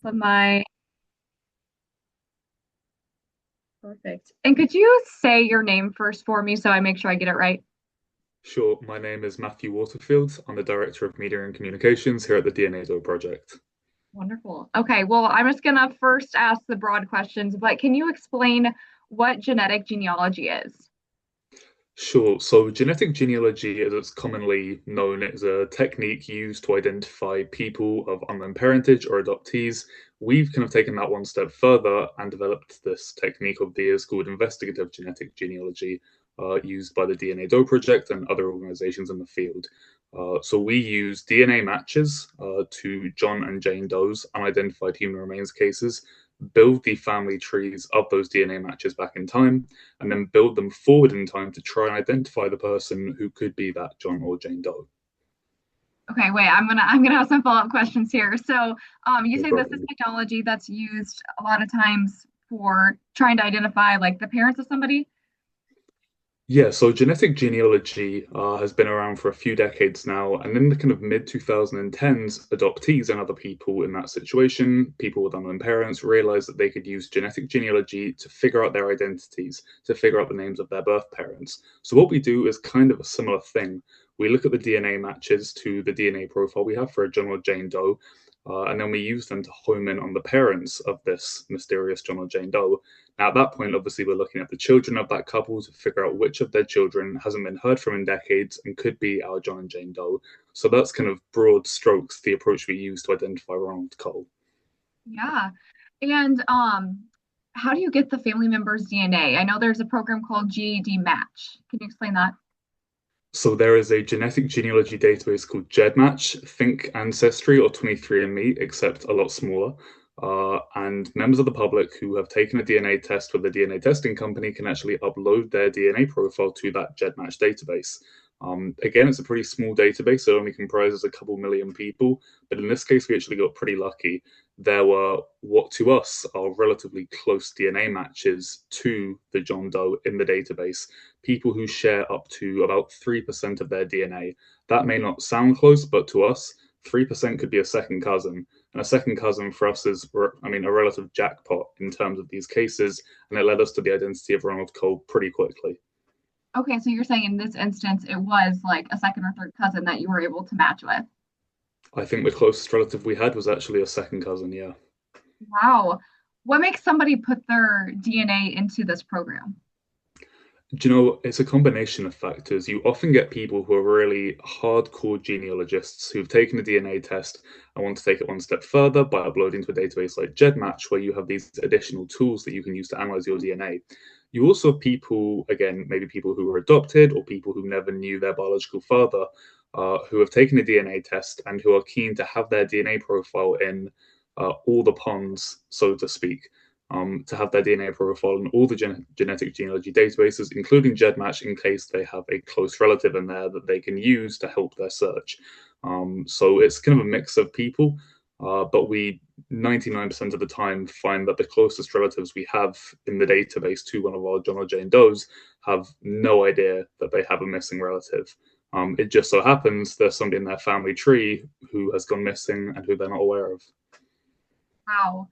But my Perfect. And could you say your name first for me so I make sure I get it right? Sure, my name is Matthew Waterfield. I'm the Director of Media and Communications here at the DNA Doe Project. Wonderful. Okay, well, I'm just gonna first ask the broad questions, but can you explain what genetic genealogy is? Sure, so genetic genealogy, as it's commonly known, is a technique used to identify people of unknown parentage or adoptees. We've kind of taken that one step further and developed this technique of the years called investigative genetic genealogy, used by the DNA Doe Project and other organizations in the field. So we use DNA matches to John and Jane Doe's unidentified human remains cases, build the family trees of those DNA matches back in time, and then build them forward in time to try and identify the person who could be that John or Jane Doe. Okay, wait, I'm gonna have some follow-up questions here. So, you No say this is problem. technology that's used a lot of times for trying to identify like the parents of somebody? Yeah, so genetic genealogy has been around for a few decades now, and in the kind of mid 2010s, adoptees and other people in that situation, people with unknown parents, realized that they could use genetic genealogy to figure out their identities, to figure out the names of their birth parents. So what we do is kind of a similar thing. We look at the DNA matches to the DNA profile we have for a John or Jane Doe, and then we use them to home in on the parents of this mysterious John or Jane Doe. Now, at that point, obviously, we're looking at the children of that couple to figure out which of their children hasn't been heard from in decades and could be our John and Jane Doe. So that's kind of broad strokes the approach we use to identify Ronald Cole. Yeah. And how do you get the family member's DNA? I know there's a program called GED Match. Can you explain that? So there is a genetic genealogy database called GEDmatch, Think Ancestry or 23andMe, except a lot smaller. And members of the public who have taken a DNA test with a DNA testing company can actually upload their DNA profile to that GEDmatch database. Again, it's a pretty small database. It only comprises a couple million people. But in this case, we actually got pretty lucky. There were what to us are relatively close DNA matches to the John Doe in the database, people who share up to about 3% of their DNA. That may not sound close, but to us, 3% could be a second cousin. And a second cousin for us is, I mean, a relative jackpot in terms of these cases. And it led us to the identity of Ronald Cole pretty quickly. Okay, so you're saying in this instance it was like a second or third cousin that you were able to match with. I think the closest relative we had was actually a second cousin, yeah. Wow. What makes somebody put their DNA into this program? Do you know, it's a combination of factors. You often get people who are really hardcore genealogists who've taken a DNA test and want to take it one step further by uploading to a database like GEDmatch, where you have these additional tools that you can use to analyze your DNA. You also have people, again, maybe people who were adopted or people who never knew their biological father, who have taken a DNA test and who are keen to have their DNA profile in all the ponds, so to speak, to have their DNA profile in all the genetic genealogy databases, including GEDmatch, in case they have a close relative in there that they can use to help their search. So it's kind of a mix of people, but we 99% of the time find that the closest relatives we have in the database to one of our John or Jane Does have no idea that they have a missing relative. It just so happens there's somebody in their family tree who has gone missing and who they're not aware of. Wow.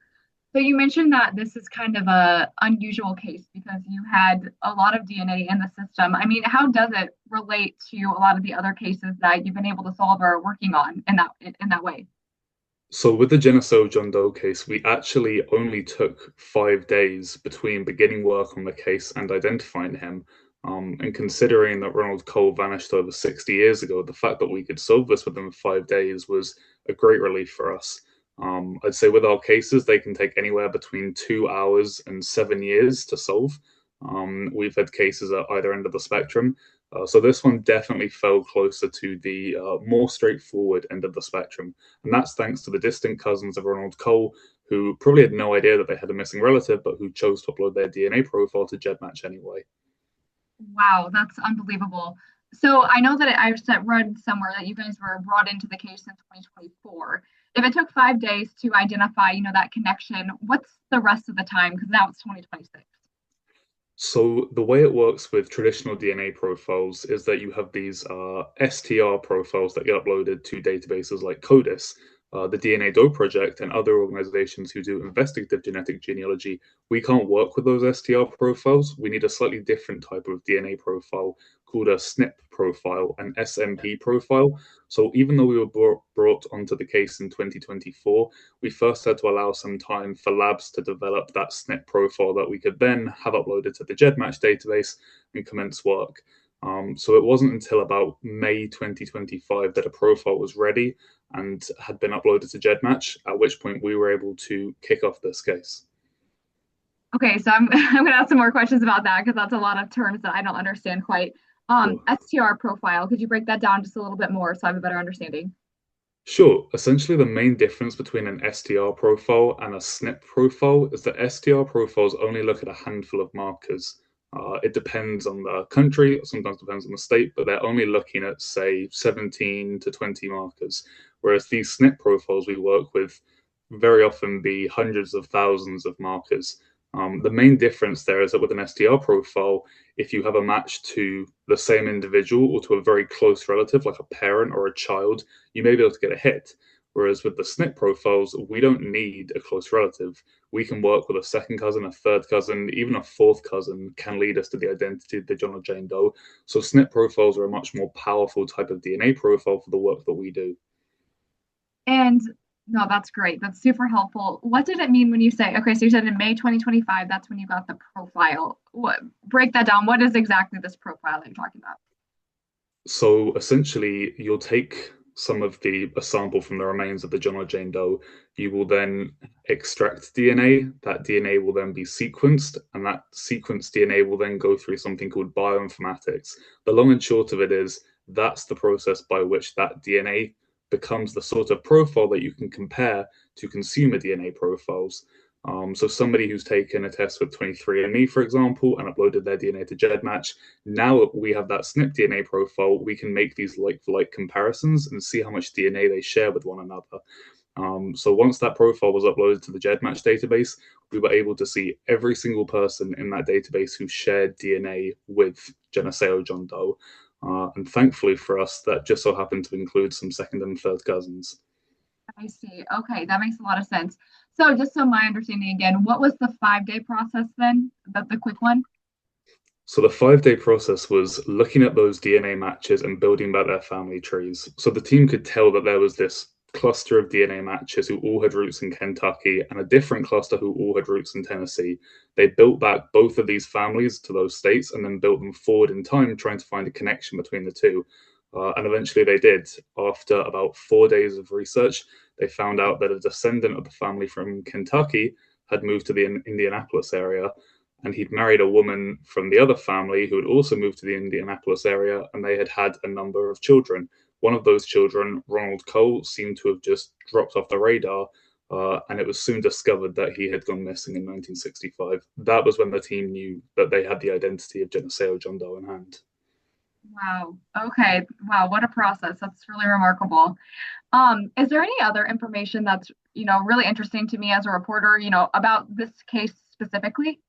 So you mentioned that this is kind of a unusual case because you had a lot of DNA in the system. I mean, how does it relate to a lot of the other cases that you've been able to solve or are working on in that way? So with the Geneseo John Doe case, we actually only took 5 days between beginning work on the case and identifying him. And considering that Ronald Cole vanished over 60 years ago, the fact that we could solve this within 5 days was a great relief for us. I'd say with our cases, they can take anywhere between 2 hours and 7 years to solve. We've had cases at either end of the spectrum. So this one definitely fell closer to the more straightforward end of the spectrum. And that's thanks to the distant cousins of Ronald Cole, who probably had no idea that they had a missing relative, but who chose to upload their DNA profile to GEDmatch anyway. Wow, that's unbelievable. So I know that read somewhere that you guys were brought into the case in 2024. If it took 5 days to identify, that connection, what's the rest of the time? Because now it's 2026. So the way it works with traditional DNA profiles is that you have these STR profiles that get uploaded to databases like CODIS. the DNA Doe Project and other organizations who do investigative genetic genealogy, we can't work with those STR profiles. We need a slightly different type of DNA profile called a SNP profile, an SMP profile. So even though we were brought onto the case in 2024, we first had to allow some time for labs to develop that SNP profile that we could then have uploaded to the GEDmatch database and commence work. So it wasn't until about May 2025 that a profile was ready and had been uploaded to GEDmatch, at which point we were able to kick off this case. Okay, so I'm I'm gonna ask some more questions about that because that's a lot of terms that I don't understand quite. Sure. STR profile, could you break that down just a little bit more so I have a better understanding? Sure. Essentially, the main difference between an STR profile and a SNP profile is that STR profiles only look at a handful of markers. It depends on the country, sometimes depends on the state, but they're only looking at, say, 17 to 20 markers. Whereas these SNP profiles we work with very often be hundreds of thousands of markers. The main difference there is that with an STR profile, if you have a match to the same individual or to a very close relative, like a parent or a child, you may be able to get a hit. Whereas with the SNP profiles, we don't need a close relative. We can work with a second cousin, a third cousin, even a fourth cousin can lead us to the identity of the John or Jane Doe. So SNP profiles are a much more powerful type of DNA profile for the work that we do. And no, that's great. That's super helpful. What did it mean when you say, okay, so you said in May 2025, that's when you got the profile. What, break that down. What is exactly this profile that you're talking about? So essentially, you'll take some of a sample from the remains of the John or Jane Doe. You will then extract DNA. That DNA will then be sequenced, and that sequenced DNA will then go through something called bioinformatics. The long and short of it is that's the process by which that DNA becomes the sort of profile that you can compare to consumer DNA profiles. So somebody who's taken a test with 23andMe, for example, and uploaded their DNA to GEDmatch, now we have that SNP DNA profile, we can make these like-for-like comparisons and see how much DNA they share with one another. So once that profile was uploaded to the GEDmatch database, we were able to see every single person in that database who shared DNA with Geneseo John Doe. And thankfully for us, that just so happened to include some second and third cousins. I see. Okay, that makes a lot of sense. So just so my understanding again, what was the 5 day process then? The quick one? So the 5 day process was looking at those DNA matches and building back their family trees. So the team could tell that there was this cluster of DNA matches who all had roots in Kentucky and a different cluster who all had roots in Tennessee. They built back both of these families to those states and then built them forward in time, trying to find a connection between the two. And eventually they did. After about 4 days of research, they found out that a descendant of the family from Kentucky had moved to the Indianapolis area, and he'd married a woman from the other family who had also moved to the Indianapolis area, and they had had a number of children. One of those children, Ronald Cole, seemed to have just dropped off the radar, and it was soon discovered that he had gone missing in 1965. That was when the team knew that they had the identity of Geneseo John Doe in hand. Wow. Okay. Wow, what a process. That's really remarkable. Is there any other information that's, really interesting to me as a reporter, about this case specifically?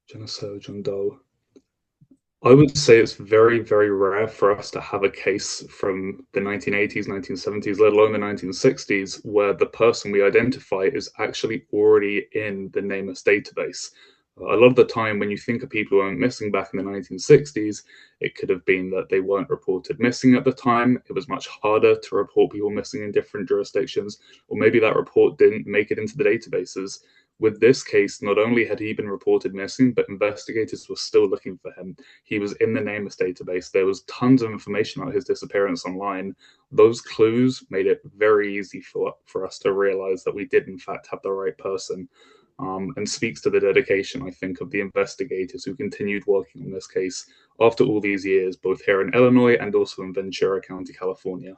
Geneseo John Doe. I would say it's very, very rare for us to have a case from the 1980s, 1970s, let alone the 1960s, where the person we identify is actually already in the NamUs database. A lot of the time, when you think of people who went missing back in the 1960s, it could have been that they weren't reported missing at the time. It was much harder to report people missing in different jurisdictions, or maybe that report didn't make it into the databases. With this case, not only had he been reported missing, but investigators were still looking for him. He was in the NamUs database. There was tons of information about his disappearance online. Those clues made it very easy for us to realize that we did, in fact, have the right person. And speaks to the dedication, I think, of the investigators who continued working on this case after all these years, both here in Illinois and also in Ventura County, California.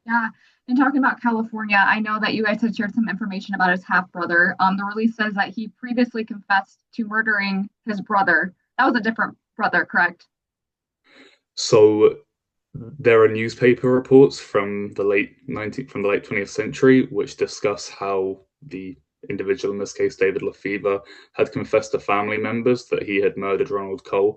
Yeah. And talking about California, I know that you guys had shared some information about his half brother. The release says that he previously confessed to murdering his brother. That was a different brother, correct? So there are newspaper reports from the late 20th century which discuss how the individual, in this case David Lefevre, had confessed to family members that he had murdered Ronald Cole.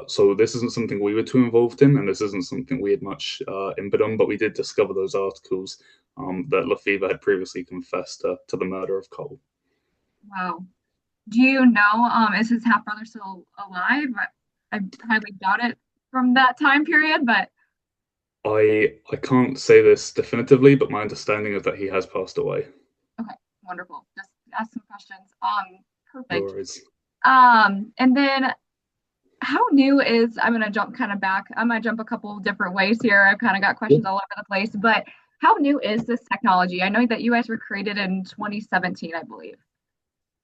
So this isn't something we were too involved in, and this isn't something we had much input on, but we did discover those articles that Lefevre had previously confessed to the murder of Cole. Wow. Do you know, is his half brother still alive? I highly doubt it from that time period, but I can't say this definitively, but my understanding is that he has passed away. okay, wonderful. Just ask some questions. No Perfect. worries. And then how new is, I'm gonna jump kind of back. I might jump a couple different ways here. I've kind of got questions all over the place, but how new is this technology? I know that you guys were created in 2017, I believe.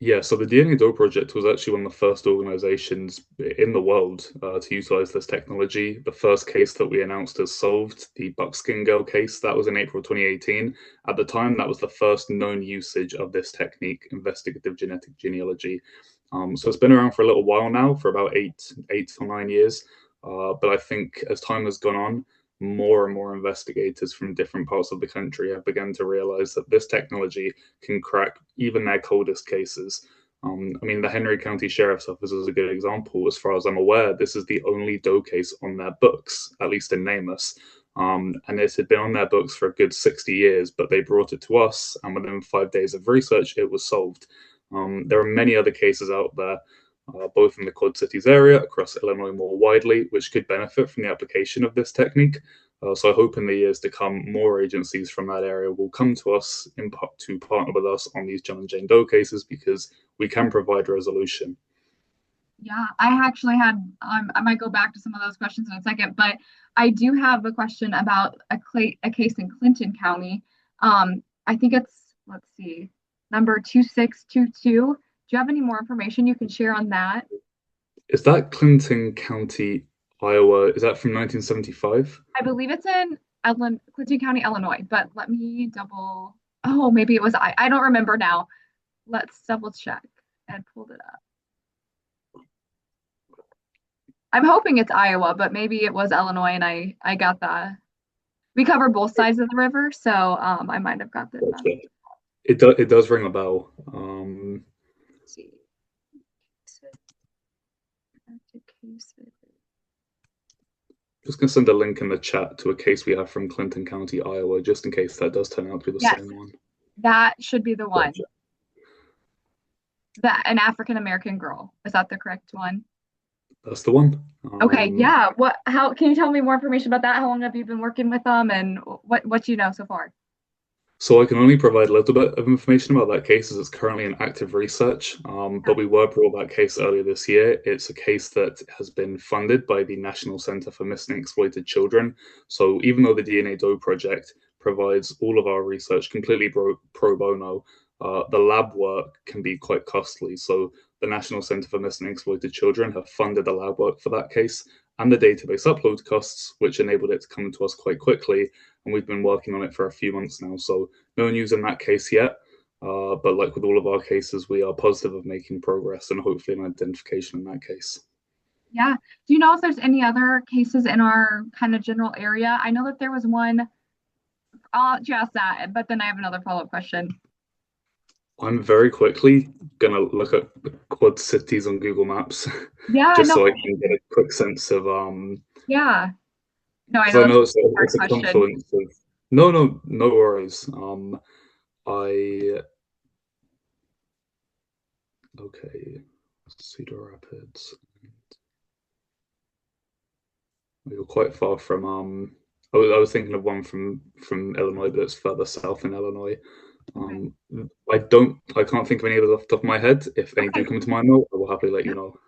Yeah, so the DNA Doe Project was actually one of the first organizations in the world to utilize this technology. The first case that we announced as solved, the Buckskin Girl case, that was in April 2018. At the time, that was the first known usage of this technique, investigative genetic genealogy. So it's been around for a little while now, for about 8 or 9 years. But I think as time has gone on, more and more investigators from different parts of the country have begun to realize that this technology can crack even their coldest cases. I mean, the Henry County Sheriff's Office is a good example. As far as I'm aware, this is the only Doe case on their books, at least in NamUs. And it had been on their books for a good 60 years, but they brought it to us, and within 5 days of research, it was solved. There are many other cases out there, both in the Quad Cities area, across Illinois more widely, which could benefit from the application of this technique. So I hope in the years to come, more agencies from that area will come to us to partner with us on these John and Jane Doe cases because we can provide resolution. Yeah, I actually had, I might go back to some of those questions in a second, but I do have a question about a case in Clinton County. I think it's, let's see, number 2622. Do you have any more information you can share on that? Is that Clinton County, Iowa? Is that from 1975? I believe it's in Clinton County, Illinois, but let me double, oh, maybe it was I don't remember now. Let's double check and pulled it up. I'm hoping it's Iowa, but maybe it was Illinois and I got the we cover both sides of the river, so I might have got the Gotcha. It does ring a bell. let's see. Just gonna send a link in the chat to a case we have from Clinton County, Iowa, just in case that does turn out to be the Yes, same one. that should be the one. Gotcha. That an African American girl. Is that the correct one? That's the one. Okay, yeah. How can you tell me more information about that? How long have you been working with them and what you know so far? So I can only provide a little bit of information about that case as it's currently in active research. Yeah. But we were brought that case earlier this year. It's a case that has been funded by the National Center for Missing and Exploited Children. So even though the DNA Doe Project provides all of our research completely pro bono, the lab work can be quite costly. So the National Center for Missing and Exploited Children have funded the lab work for that case and the database upload costs, which enabled it to come to us quite quickly. And we've been working on it for a few months now. So no news in that case yet. But like with all of our cases, we are positive of making progress and hopefully an identification in that case. Yeah. Do you know if there's any other cases in our kind of general area? I know that there was one. I'll just that, but then I have another follow-up question. I'm very quickly gonna look at the Quad Cities on Google Maps Yeah, just no, so I for can get sure. a quick sense of Yeah. No, I because know I that's know a hard it's a question. confluence of no worries. I okay, Cedar Rapids. We were quite far from I was thinking of one from Illinois, but it's further south in Illinois. Okay. Um, I can't think of any others off the top of my head. If any do Okay. come to mind, though, I will happily let you Yep. know.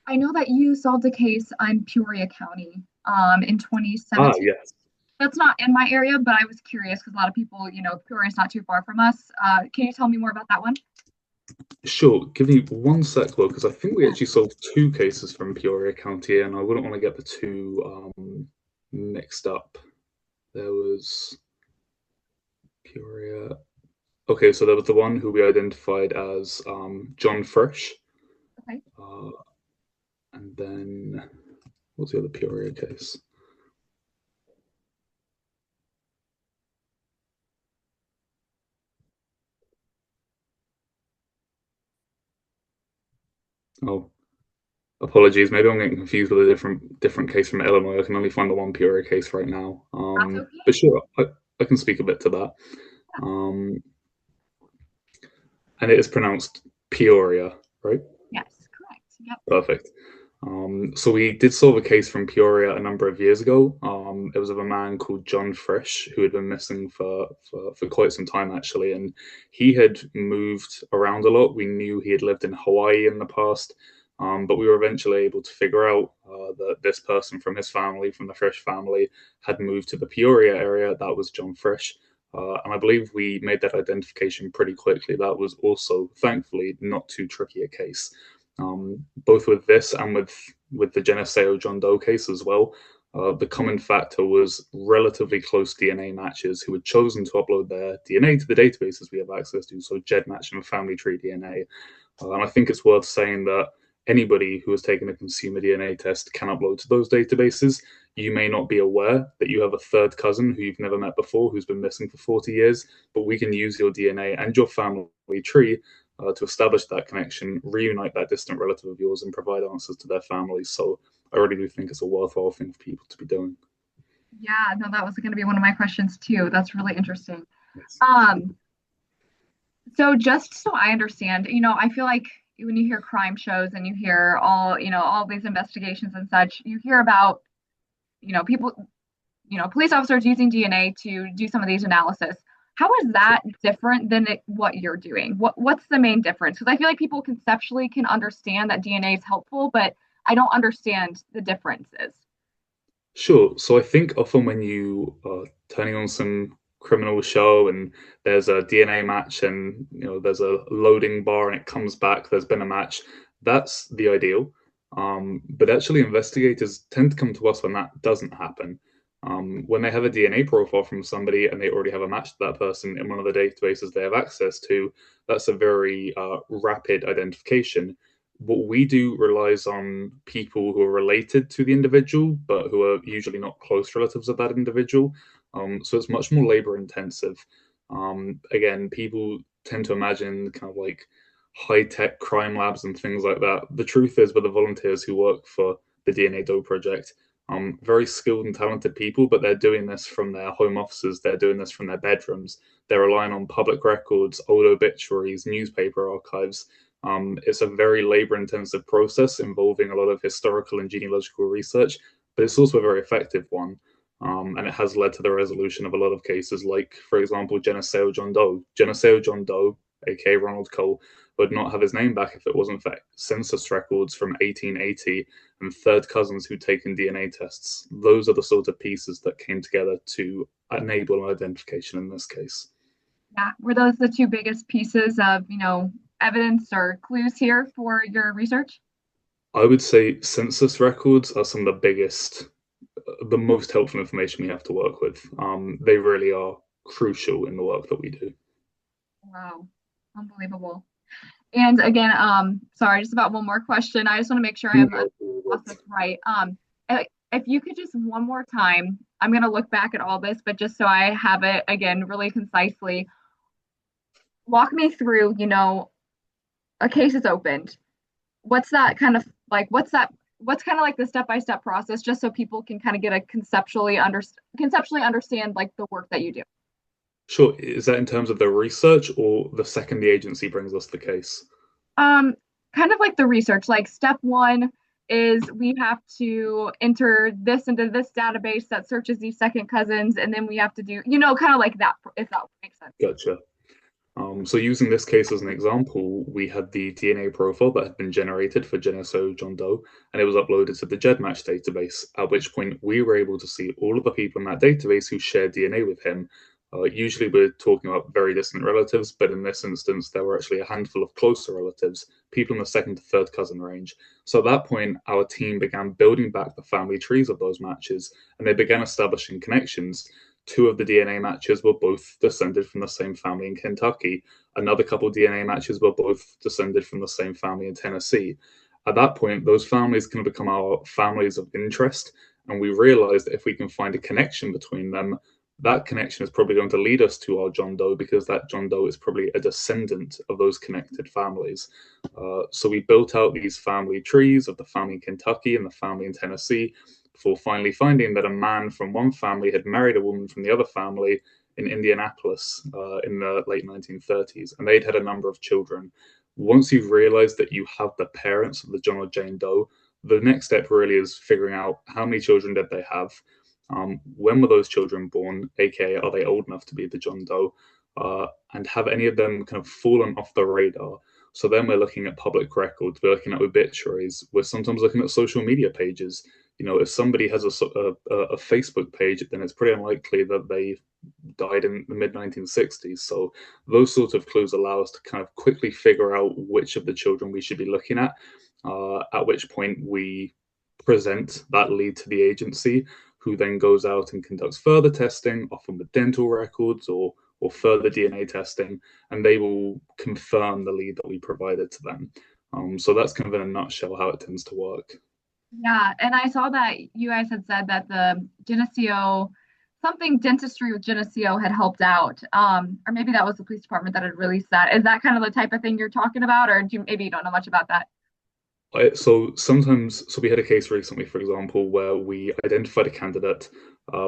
I know that you solved a case on Peoria County in Ah, 2017. yes. That's not in my area, but I was curious because a lot of people, Peoria is not too far from us. Can you tell me more about that one? Sure. Give me one sec, though, because I think we Yeah. actually solved two cases from Peoria County, and I wouldn't want to get the two mixed up. There was Peoria. Okay, so there was the one who we identified as John Frisch, Okay. uh, and then what's the other Peoria case? Oh, apologies. Maybe I'm getting confused with a different case from Illinois. I can only find the one Peoria case right now. That's But okay. sure, I can speak a bit to that. Um, and it is pronounced Peoria, right? Yes, correct. Yep. Perfect. So we did solve a case from Peoria a number of years ago. It was of a man called John Frisch who had been missing for quite some time actually, and he had moved around a lot. We knew he had lived in Hawaii in the past, but we were eventually able to figure out that this person from his family, from the Frisch family, had moved to the Peoria area. That was John Frisch. And I believe we made that identification pretty quickly. That was also, thankfully, not too tricky a case. Both with this and with the Geneseo John Doe case as well. The common factor was relatively close DNA matches who had chosen to upload their DNA to the databases we have access to, so GEDmatch and Family Tree DNA. And I think it's worth saying that anybody who has taken a consumer DNA test can upload to those databases. You may not be aware that you have a third cousin who you've never met before who's been missing for 40 years, but we can use your DNA and your family tree to establish that connection, reunite that distant relative of yours, and provide answers to their families. So I really do think it's a worthwhile thing for people to be doing. Yeah, no, that was going to be one of my questions too. That's really interesting. Yes. Um, so just so I understand, I feel like when you hear crime shows and you hear all these investigations and such, you hear about, people, police officers using DNA to do some of these analysis. How is that different than what you're doing? What's the main difference? Because I feel like people conceptually can understand that DNA is helpful, but I don't understand the differences. Sure. So I think often when you are turning on some criminal show and there's a DNA match and there's a loading bar and it comes back, there's been a match, that's the ideal. But actually, investigators tend to come to us when that doesn't happen. When they have a DNA profile from somebody and they already have a match to that person in one of the databases they have access to, that's a very rapid identification. What we do relies on people who are related to the individual, but who are usually not close relatives of that individual. So it's much more labor intensive. Again, people tend to imagine kind of like high tech crime labs and things like that. The truth is, with the volunteers who work for the DNA Doe Project, very skilled and talented people, but they're doing this from their home offices, they're doing this from their bedrooms, they're relying on public records, old obituaries, newspaper archives. It's a very labor intensive process involving a lot of historical and genealogical research, but it's also a very effective one. And it has led to the resolution of a lot of cases, like, for example, Geneseo John Doe. Geneseo John Doe, aka Ronald Cole, would not have his name back if it wasn't for census records from 1880 and third cousins who'd taken DNA tests. Those are the sort of pieces that came together to enable an identification in this case. Yeah, were those the two biggest pieces of, evidence or clues here for your research? I would say census records are some of the biggest, the most helpful information we have to work with. They really are crucial in the work that we do. Wow, unbelievable. And again, sorry, just about one more question. I just want to make sure I have the process right. If you could just one more time, I'm going to look back at all this, but just so I have it again really concisely, walk me through, a case is opened. What's that kind of like? What's kind of like the step-by-step process, just so people can kind of get a conceptually understand like the work that you do. Sure. Is that in terms of the research or the second the agency brings us the case? Um, Kind of like the research. Like step one is we have to enter this into this database that searches these second cousins, and then we have to do, kind of like that, if that makes sense. Gotcha. So using this case as an example, we had the DNA profile that had been generated for Geneseo John Doe, and it was uploaded to the GEDmatch database, at which point we were able to see all of the people in that database who shared DNA with him. Usually we're talking about very distant relatives, but in this instance, there were actually a handful of closer relatives, people in the second to third cousin range. So at that point, our team began building back the family trees of those matches, and they began establishing connections. Two of the DNA matches were both descended from the same family in Kentucky. Another couple of DNA matches were both descended from the same family in Tennessee. At that point, those families can become our families of interest. And we realized that if we can find a connection between them, that connection is probably going to lead us to our John Doe because that John Doe is probably a descendant of those connected families. So we built out these family trees of the family in Kentucky and the family in Tennessee before finally finding that a man from one family had married a woman from the other family in Indianapolis in the late 1930s, and they'd had a number of children. Once you've realized that you have the parents of the John or Jane Doe, the next step really is figuring out how many children did they have, when were those children born, aka are they old enough to be the John Doe, and have any of them kind of fallen off the radar. So then we're looking at public records, we're looking at obituaries, we're sometimes looking at social media pages. If somebody has a Facebook page, then it's pretty unlikely that they died in the mid 1960s. So those sorts of clues allow us to kind of quickly figure out which of the children we should be looking at which point we present that lead to the agency, who then goes out and conducts further testing, often with dental records or further DNA testing, and they will confirm the lead that we provided to them. So that's kind of in a nutshell how it tends to work. Yeah, and I saw that you guys had said that the Geneseo, something dentistry with Geneseo had helped out. Or maybe that was the police department that had released that. Is that kind of the type of thing you're talking about, or maybe you don't know much about that? So we had a case recently, for example, where we identified a candidate,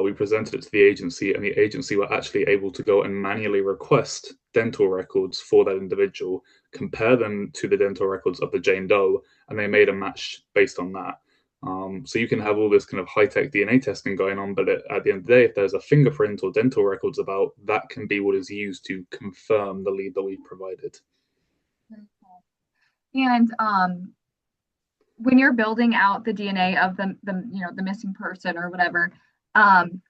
we presented it to the agency, and the agency were actually able to go and manually request dental records for that individual, compare them to the dental records of the Jane Doe, and they made a match based on that. So you can have all this kind of high-tech DNA testing going on, but at the end of the day, if there's a fingerprint or dental records about, that can be what is used to confirm the lead that we provided. Very cool. And when you're building out the DNA of the missing person or whatever, um,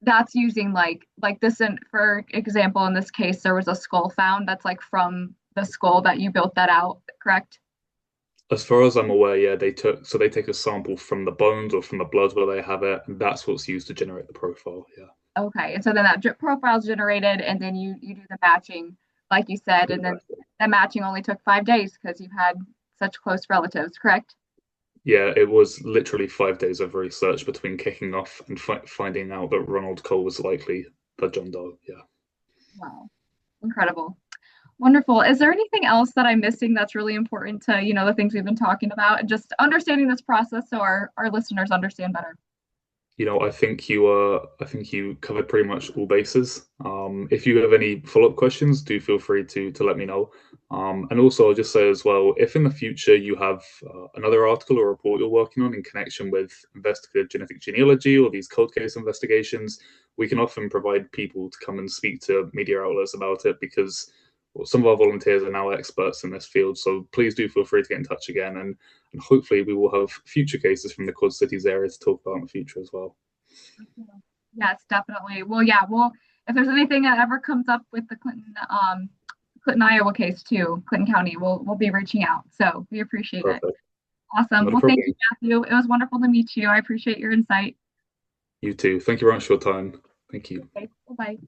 that's using like this. And for example, in this case, there was a skull found that's like from the skull that you built that out, correct? As far as I'm aware, yeah, they take a sample from the bones or from the blood where they have it, and that's what's used to generate the profile. Yeah, Okay, and so then that profile is generated, and then you do the matching, like you said, and then exactly. that matching only took 5 days because you had such close relatives, correct? Yeah, it was literally 5 days of research between kicking off and finding out that Ronald Cole was likely the John Doe. Yeah. Wow, incredible. Wonderful. Is there anything else that I'm missing that's really important to, the things we've been talking about and just understanding this process so our listeners understand better? I think you covered pretty much all bases. If you have any follow-up questions, do feel free to let me know. And also, I'll just say as well, if in the future you have another article or report you're working on in connection with investigative genetic genealogy or these cold case investigations, we can often provide people to come and speak to media outlets about it, because some of our volunteers are now experts in this field. So please do feel free to get in touch again, and hopefully we will have future cases from the Quad Cities area to talk about in the future as well. Yes, definitely. Well, yeah, well, if there's anything that ever comes up with the Clinton, Iowa case too, Clinton County, we'll be reaching out. So we appreciate it. Perfect. Awesome. Not a Well, thank you, problem. Matthew. It was wonderful to meet you. I appreciate your insight. You too. Thank you very much for your time. Thank you. Okay, bye-bye.